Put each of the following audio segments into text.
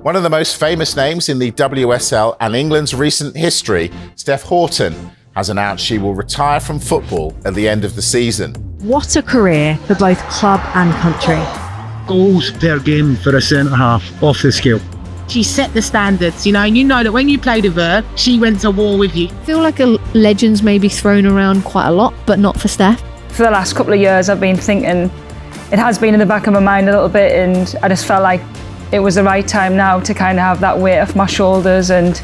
One of the most famous names in the WSL and England's recent history, Steph Houghton, has announced she will retire from football at the end of the season. What a career for both club and country. Goals per game for a centre-half, off the scale. She set the standards, and you know that when you played with her, she went to war with you. I feel like a legend's maybe thrown around quite a lot, but not for Steph. For the last couple of years, I've been thinking, it has been in the back of my mind a little bit, and I just felt like it was the right time now to kind of have that weight off my shoulders and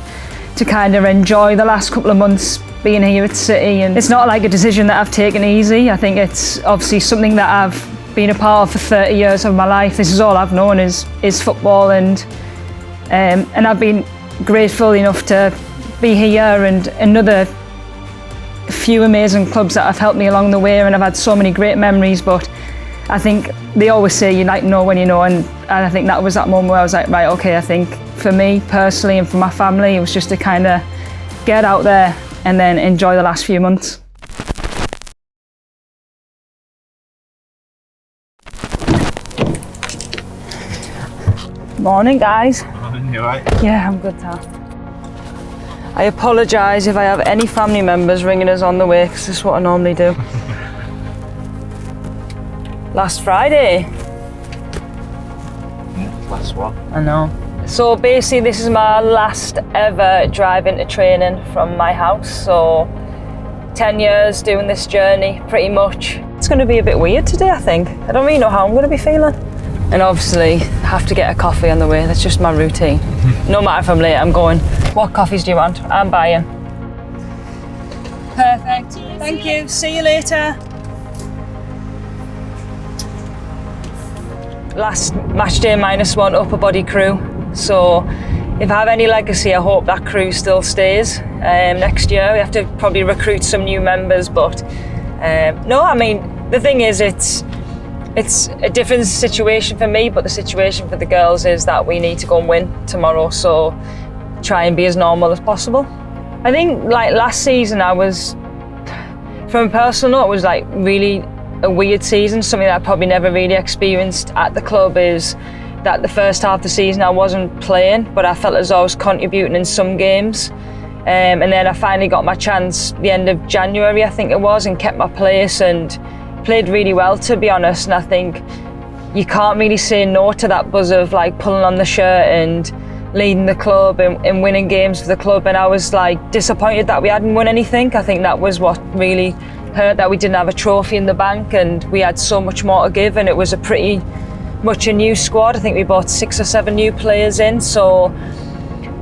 to kind of enjoy the last couple of months being here at City. And it's not like a decision that I've taken easy. I think it's obviously something that I've been a part of for 30 years of my life. This is all I've known is football, and I've been grateful enough to be here and another few amazing clubs that have helped me along the way, and I've had so many great memories. But I think they always say you like know when you know, and I think that was that moment where I was like, right, okay, I think for me personally and for my family, it was just to kind of get out there and then enjoy the last few months. Morning, guys. Morning, you alright? Yeah, I'm good, Tal. I apologise if I have any family members ringing us on the way, because this is what I normally do. Last Friday. Last what? I know. So basically this is my last ever drive into training from my house. So 10 years doing this journey, pretty much. It's going to be a bit weird today, I think. I don't really know how I'm going to be feeling. And obviously have to get a coffee on the way. That's just my routine. No matter if I'm late, I'm going. What coffees do you want? I'm buying. Perfect. Thank you. See you later. Last match day -1 upper body crew. So if I have any legacy, I hope that crew still stays next year. We have to probably recruit some new members, but no, I mean, the thing is, it's a different situation for me, but the situation for the girls is that we need to go and win tomorrow, so try and be as normal as possible. I think like last season from a personal note, it was like really a weird season. Something that I probably never really experienced at the club is that the first half of the season I wasn't playing, but I felt as though I was contributing in some games. And then I finally got my chance the end of January, I think it was, and kept my place and played really well, to be honest. And I think you can't really say no to that buzz of like pulling on the shirt and leading the club and winning games for the club. And I was like disappointed that we hadn't won anything. I think that was what really hurt, that we didn't have a trophy in the bank, and we had so much more to give, and it was a pretty much a new squad. I think we brought 6 or 7 new players in. So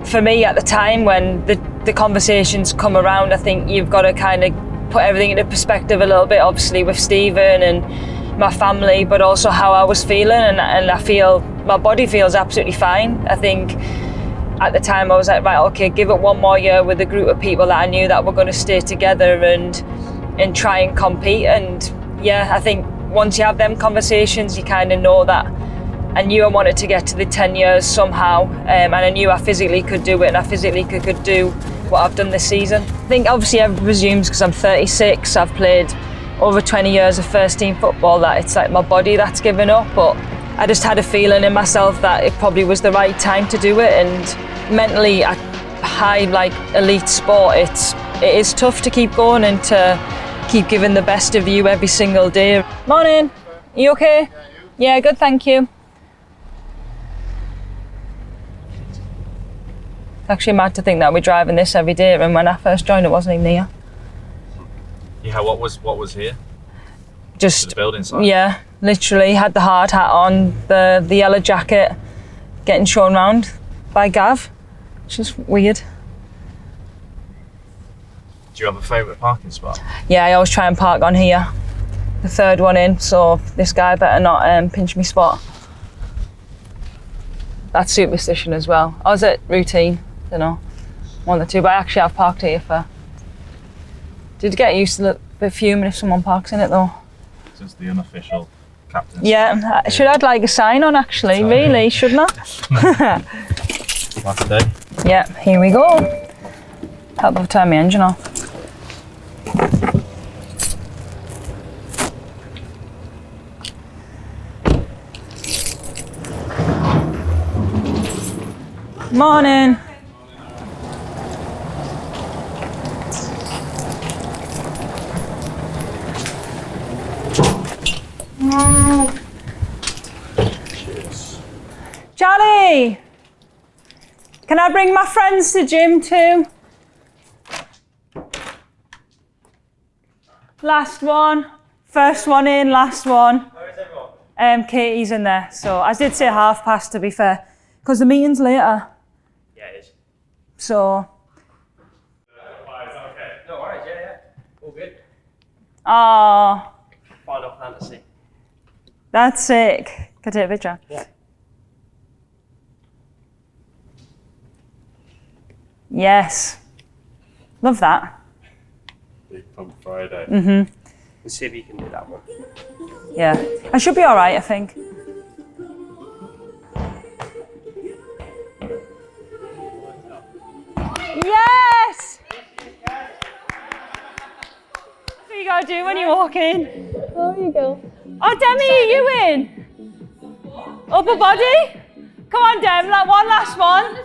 for me at the time when the conversations come around, I think you've got to kind of put everything into perspective a little bit, obviously with Stephen and my family, but also how I was feeling, and I feel my body feels absolutely fine. I think at the time I was like, right, okay, give it one more year with a group of people that I knew that were going to stay together and try and compete. And yeah, I think once you have them conversations, you kind of know that I knew I wanted to get to the 10 years somehow, and I knew I physically could do it, and I physically could do what I've done this season. I think obviously everyone presumes because I'm 36, I've played over 20 years of first team football, that it's like my body that's given up, but I just had a feeling in myself that it probably was the right time to do it. And mentally at high like elite sport, it is tough to keep going and to keep giving the best of you every single day. Morning, are you okay? Yeah, good, thank you. It's actually mad to think that we're driving this every day, and when I first joined it wasn't even here. Yeah, what was here? Just the building site? Yeah, literally had the hard hat on, the yellow jacket, getting shown round by Gav. It's just weird. Do you have a favourite parking spot? Yeah, I always try and park on here, the third one in, so this guy better not pinch me spot. That's superstition as well. I was at routine, don't know, one or two, but I actually have parked here for... Did get used to the fuming if someone parks in it though. So it's the unofficial captain. Yeah, I should add like a sign on actually, Sign. Really, shouldn't I? Last day. Yeah, here we go. Help me turn my engine off. Morning. Charlie, can I bring my friends to gym too? Last one. First one in, last one. Where is everyone? Katie's in there. So I did say past to be fair, because the meeting's later. Yeah, it is. So. Okay. No worries, yeah. All good. Ah, Final fantasy. that's sick. Can I take a picture? Yeah. Yes. Love that. Big Pump Friday. Let's see if you can do that one. Yeah. I should be all right, I think. Yes! That's what you gotta do when you walk in. Oh, you go. Oh, Demi, are you in? Upper body? Come on, Dem, like one last one.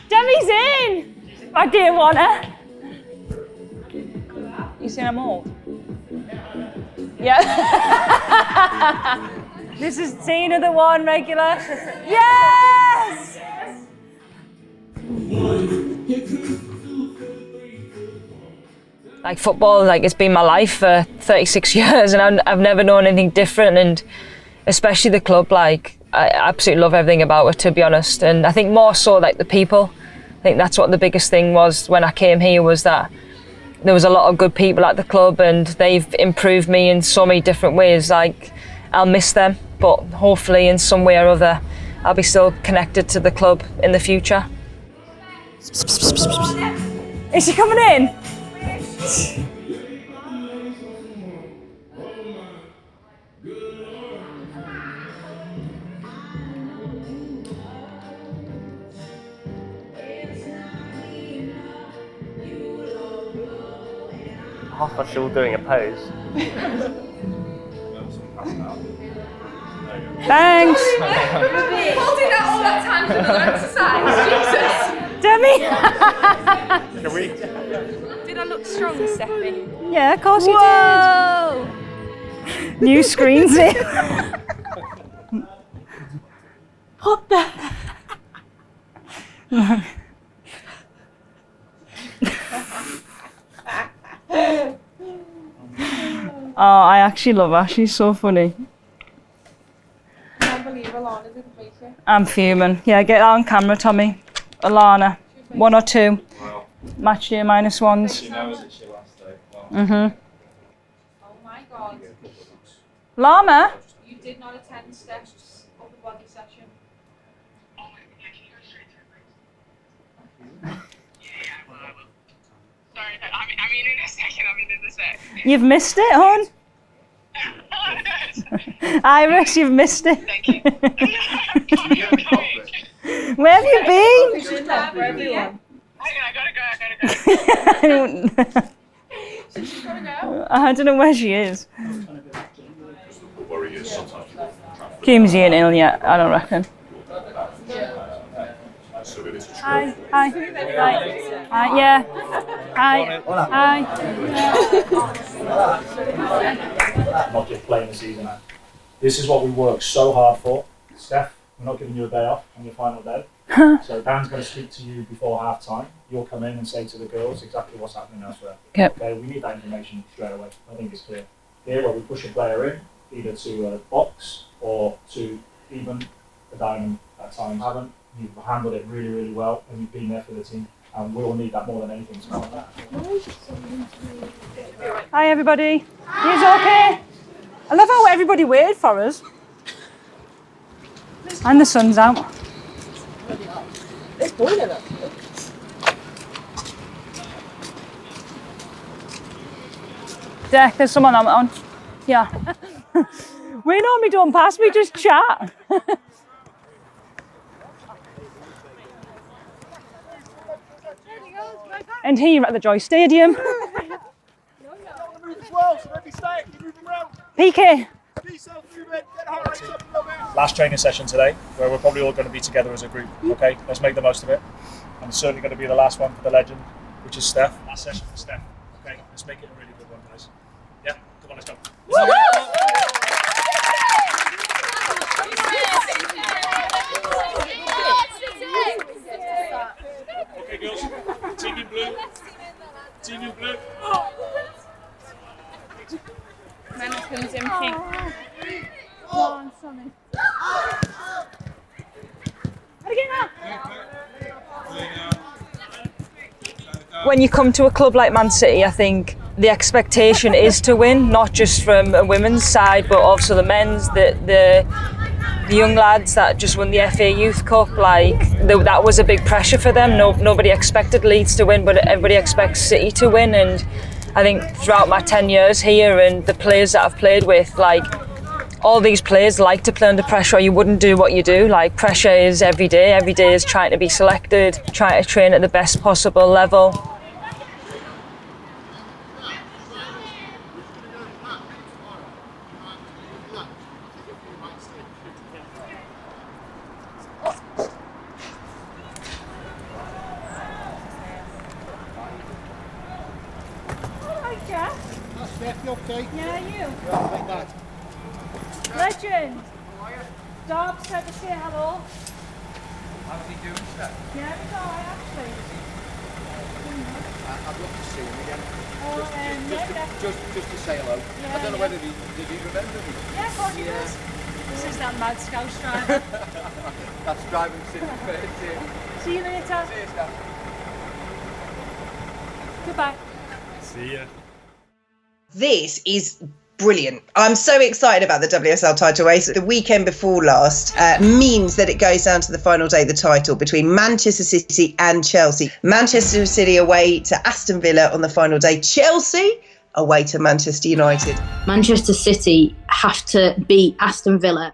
Demi's in! My dear want her. You seen I'm old? Yeah. This is Tina, the one regular. Yes! Like football, like it's been my life for 36 years and I've never known anything different, and especially the club, like I absolutely love everything about it, to be honest. And I think more so like the people. I think that's what the biggest thing was when I came here, was that there was a lot of good people at the club and they've improved me in so many different ways. Like I'll miss them, but hopefully in some way or other I'll be still connected to the club in the future. Is she coming in? Half us all doing a pose. Thanks. Holding out all that time for another exercise. Demi. Can we? Did I look strong, Stephanie? Yeah, of course you did. New screens in. What the? Oh, I actually love her. She's so funny. I can't believe Alana didn't make it. I'm fuming. Yeah, get that on camera, Tommy. Alana, 1 or 2. Wow. Match day -1s. She knows it's your last day. Wow. Mhm. Oh my god. Llama. You did not attend Steph's upper body session. Sorry, I mean in a second, in a sec. You've missed it, hon. Iris, you've missed it. Thank you. Where have you been? For everyone. I gotta go. I don't, She's gotta go. I don't know where she is. Kim's ain't ill yet, I don't reckon. Hi. Yeah. Hi. Not just playing the season out. This is what we work so hard for. Steph, we're not giving you a day off on your final day. So Dan's going to speak to you before half time. You'll come in and say to the girls exactly what's happening elsewhere. Yep. Okay, we need that information straight away. I think it's clear. Here, where we push a player in, either to a box or to even a diamond at times. Haven't. You've handled it really, really well, and you've been there for the team. And we will need that more than anything. So like that. Hi, everybody. He's okay? I love how everybody waited for us. And the sun's out. It's boiling up. Deck, there's someone on. Yeah. We normally don't pass, we just chat. And here at the Joy Stadium. PK. last training session today, where we're probably all going to be together as a group. Okay, let's make the most of it. And it's certainly going to be the last one for the legend, which is Steph. Last session for Steph. Okay, let's make it a really good one, guys. Yeah, come on, let's go. Okay, girls. Team in blue. Team in blue. Mannequins in pink. When you come to a club like Man City, I think the expectation is to win, not just from a women's side, but also the men's, the young lads that just won the FA Youth Cup. That was a big pressure for them. Nobody expected Leeds to win, but everybody expects City to win. And I think throughout my 10 years here and the players that I've played with, all these players like to play under pressure, or you wouldn't do what you do. Pressure is every day. Every day is trying to be selected, trying to train at the best possible level. Steph, you okay? Yeah, you? Yeah, like that. Legend! Dog said to say hello. How's he doing, Steph? Yeah, he's alright actually. I'd love to see him again. Just to say hello. Yeah, I don't know whether did he remember me. Yeah, of course he does. This is that mad Scouse driver. That's driving City first. See you later. See you, Steph. Goodbye. See ya. This is brilliant. I'm so excited about the WSL title race. The weekend before last means that it goes down to the final day of the title between Manchester City and Chelsea. Manchester City away to Aston Villa on the final day. Chelsea away to Manchester United. Manchester City have to beat Aston Villa.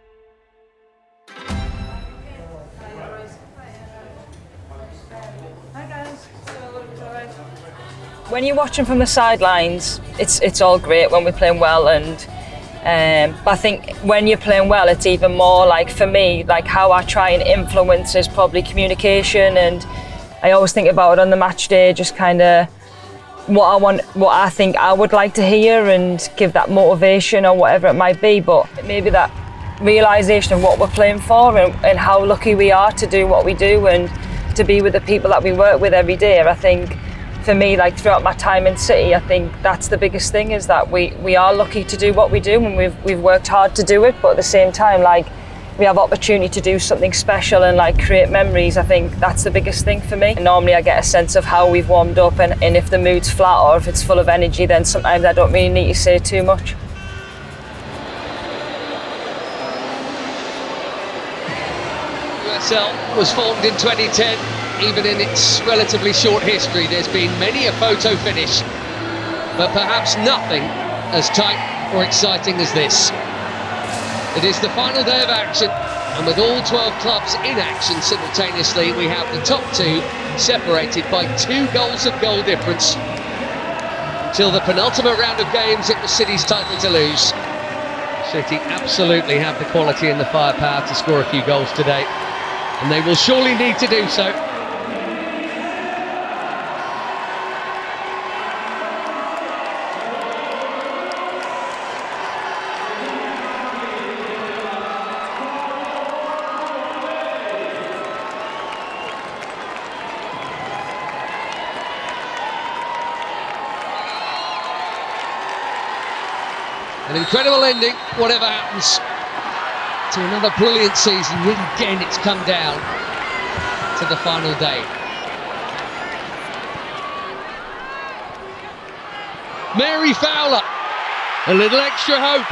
When you're watching from the sidelines, it's all great when we're playing well, but I think when you're playing well, it's even more for me, how I try and influence is probably communication, and I always think about it on the match day, just kind of what I think I would like to hear and give that motivation or whatever it might be, but maybe that realisation of what we're playing for and how lucky we are to do what we do and to be with the people that we work with every day. I think for me, throughout my time in City, I think that's the biggest thing, is that we are lucky to do what we do, and we've worked hard to do it, but at the same time, we have opportunity to do something special and create memories. I think that's the biggest thing for me. And normally I get a sense of how we've warmed up, and if the mood's flat or if it's full of energy, then sometimes I don't really need to say too much. USL was formed in 2010. Even in its relatively short history, there's been many a photo finish, but perhaps nothing as tight or exciting as this. It is the final day of action, and with all 12 clubs in action simultaneously, we have the top two separated by 2 goals of goal difference. Until the penultimate round of games, it was City's title to lose. City absolutely have the quality and the firepower to score a few goals today, and they will surely need to do so. An incredible ending, whatever happens, to another brilliant season. Yet again, it's come down to the final day. Mary Fowler, a little extra hope,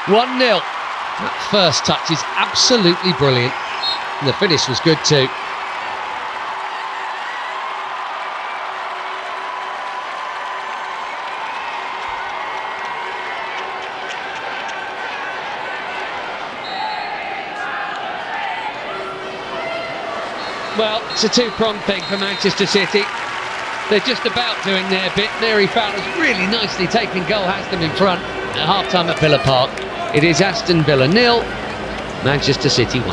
1-0. That first touch is absolutely brilliant, and the finish was good too. Well, it's a two-pronged thing for Manchester City. They're just about doing their bit. Mary Fowler's really nicely taken goal, has them in front at half-time at Villa Park. It is Aston Villa 0, Manchester City 1.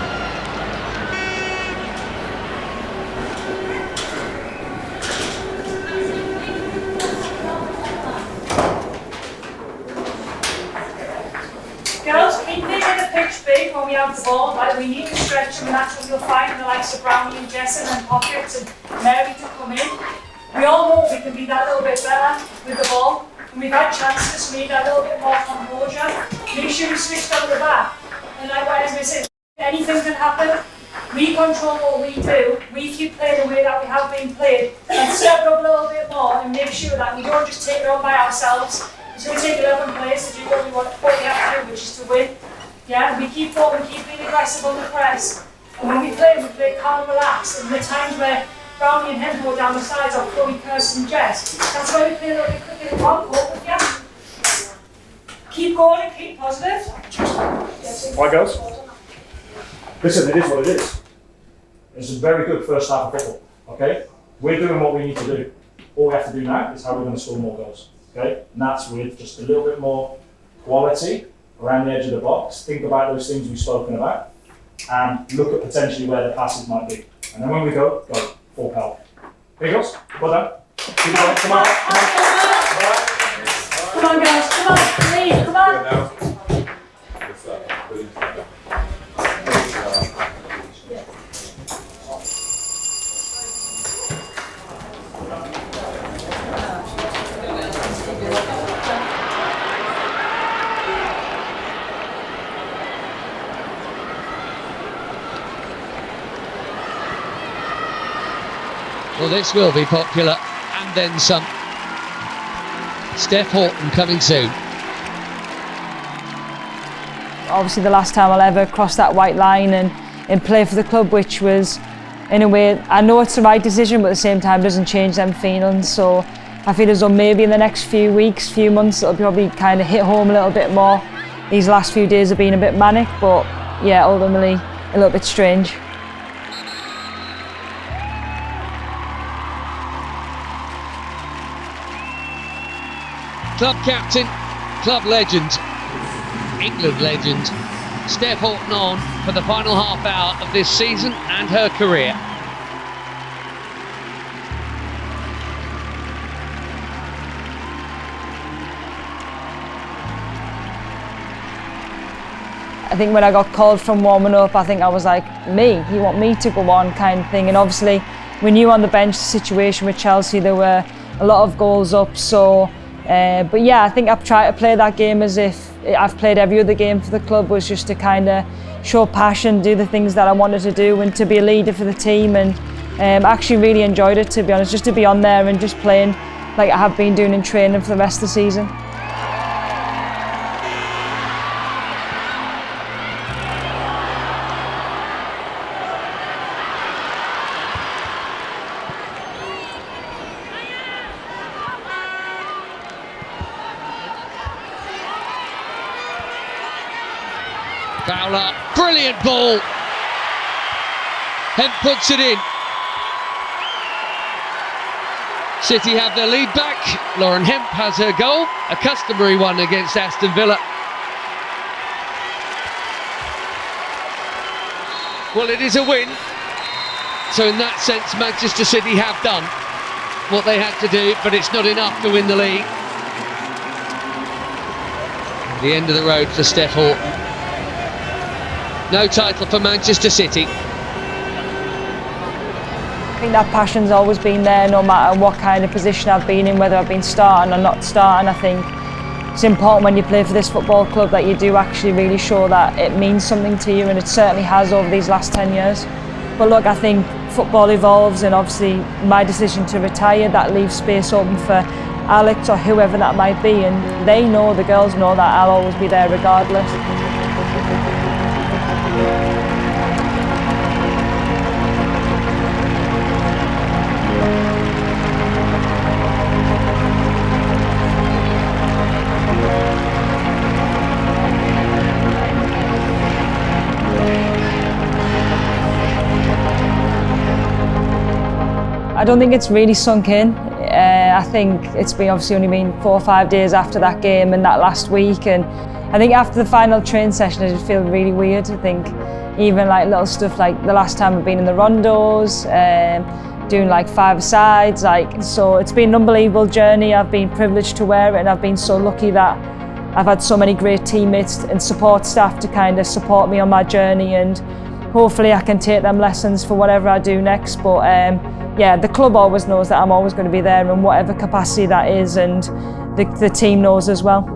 Girls, keep making the pitch big when we have the ball. Like, we need to stretch them, and that's when you'll find the likes of Brownie and Jesson and Pockets and Mary to come in. We all know we can be that little bit better with the ball. And we've had chances to need a little bit more composure. Make sure we switch down the back. And like what Esme said, anything can happen. We control what we do. We keep playing the way that we have been played. And step it up a little bit more and make sure that we don't just take it on by ourselves. It's going to take 11 players to do what we have to do, which is to win. Yeah, we keep forward, we keep being aggressive on the press. And when we play calm and relaxed. And the times where Brownie and Hemp go down the sides or Chloe, Kirsten and Jess, that's why we play a little bit quicker than one goal, but yeah. Keep going and keep positive. Right, girls? Listen, it is what it is. It's a very good first half of football, okay? We're doing what we need to do. All we have to do now is how we're going to score more goals, okay? And that's with just a little bit more quality around the edge of the box. Think about those things we've spoken about and look at potentially where the passes might be. And then when we go full power. Okay, girls? Well done. Keep going. Come on. Come on, girls. Come on. Please, come on. Well, this will be popular, and then some. Steph Houghton coming soon. Obviously the last time I'll ever cross that white line and play for the club, which was, in a way, I know it's the right decision, but at the same time doesn't change them feelings. So I feel as though maybe in the next few weeks, few months, it'll probably kind of hit home a little bit more. These last few days have been a bit manic, but yeah, ultimately a little bit strange. Club captain, club legend, England legend, Steph Houghton on for the final half hour of this season and her career. I think when I got called from warming up, I think I was like, me, you want me to go on kind of thing. And obviously, we knew on the bench the situation with Chelsea, there were a lot of goals up, so but yeah, I think I've tried to play that game as if I've played every other game for the club, was just to kind of show passion, do the things that I wanted to do and to be a leader for the team, and actually really enjoyed it, to be honest, just to be on there and just playing like I have been doing in training for the rest of the season. Fowler, brilliant ball. Hemp puts it in. City have their lead back. Lauren Hemp has her goal, a customary one against Aston Villa. Well, it is a win. So in that sense, Manchester City have done what they had to do, but it's not enough to win the league. The end of the road for Steph Houghton. No title for Manchester City. I think that passion's always been there, no matter what kind of position I've been in, whether I've been starting or not starting. I think it's important when you play for this football club that you do actually really show that it means something to you, and it certainly has over these last 10 years. But look, I think football evolves, and obviously my decision to retire, that leaves space open for Alex or whoever that might be, and they know, the girls know, that I'll always be there regardless. I don't think it's really sunk in. I think it's been obviously only been 4 or 5 days after that game and that last week, and I think after the final train session I did feel really weird. I think even like little stuff like the last time I've been in the rondos, doing like 5-a-sides, so it's been an unbelievable journey. I've been privileged to wear it, and I've been so lucky that I've had so many great teammates and support staff to kind of support me on my journey, and hopefully I can take them lessons for whatever I do next. But yeah, the club always knows that I'm always going to be there in whatever capacity that is, and the team knows as well.